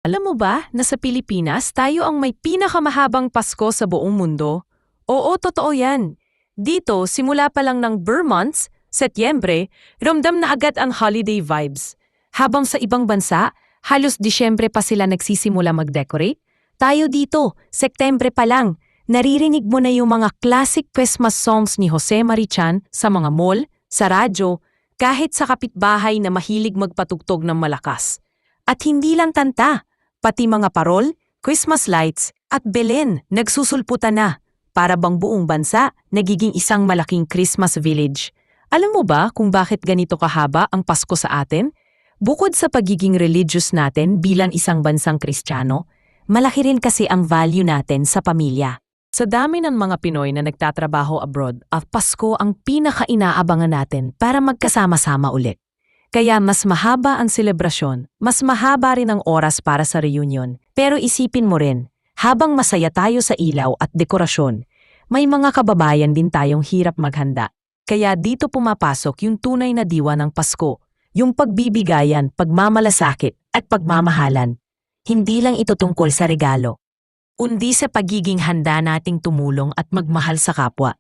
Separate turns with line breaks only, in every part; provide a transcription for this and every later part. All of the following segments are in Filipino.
Alam mo ba na sa Pilipinas tayo ang may pinakamahabang Pasko sa buong mundo? Oo, totoo yan. Dito, simula pa lang ng Burr months, Setyembre, ramdam na agad ang holiday vibes. Habang sa ibang bansa, halos Disyembre pa sila nagsisimula mag-decorate, tayo dito, Sektembre pa lang, naririnig mo na yung mga classic Christmas songs ni Jose Marichan sa mga mall, sa radyo, kahit sa kapitbahay na mahilig magpatugtog ng malakas. At hindi lang kanta, pati mga parol, Christmas lights at Belen nagsusulputan na para bang buong bansa nagiging isang malaking Christmas village. Alam mo ba kung bakit ganito kahaba ang Pasko sa atin? Bukod sa pagiging religious natin bilang isang bansang Kristiyano, malaki rin kasi ang value natin sa pamilya. Sa dami ng mga Pinoy na nagtatrabaho abroad, ang Pasko ang pinaka-inaabangan natin para magkasama-sama ulit. Kaya mas mahaba ang selebrasyon, mas mahaba rin ang oras para sa reunion. Pero isipin mo rin, habang masaya tayo sa ilaw at dekorasyon, may mga kababayan din tayong hirap maghanda. Kaya dito pumapasok yung tunay na diwa ng Pasko, yung pagbibigayan, pagmamalasakit at pagmamahalan. Hindi lang ito tungkol sa regalo, kundi sa pagiging handa nating tumulong at magmahal sa kapwa.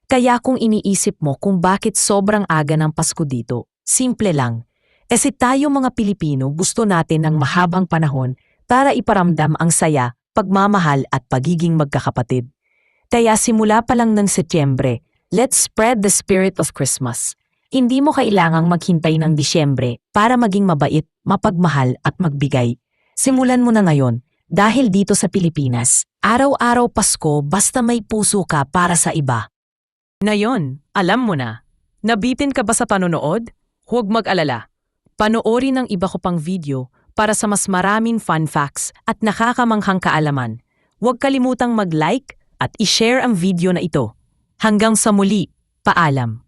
Kaya kung iniisip mo kung bakit sobrang aga ng Pasko dito, simple lang. Kasi tayo mga Pilipino gusto natin ng mahabang panahon para iparamdam ang saya, pagmamahal at pagiging magkakapatid. Kaya simula pa lang ng Setyembre, let's spread the spirit of Christmas. Hindi mo kailangang maghintay ng Disyembre para maging mabait, mapagmahal at magbigay. Simulan mo na ngayon dahil dito sa Pilipinas, araw-araw Pasko basta may puso ka para sa iba. Ngayon, alam mo na. Nabitin ka ba sa panonood? Huwag mag-alala. Panoorin ang iba ko pang video para sa mas maraming fun facts at nakakamanghang kaalaman. Huwag kalimutang mag-like at i-share ang video na ito. Hanggang sa muli, paalam.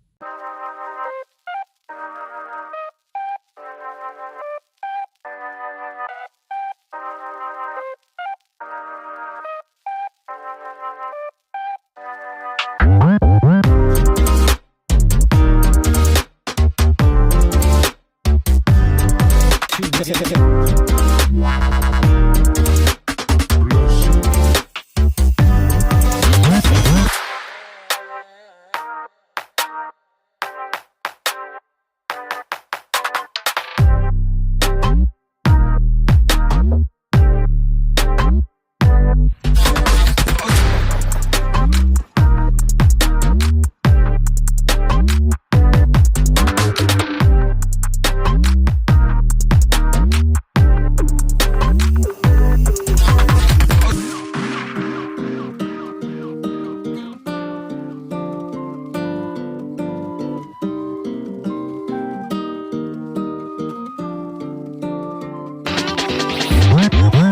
What?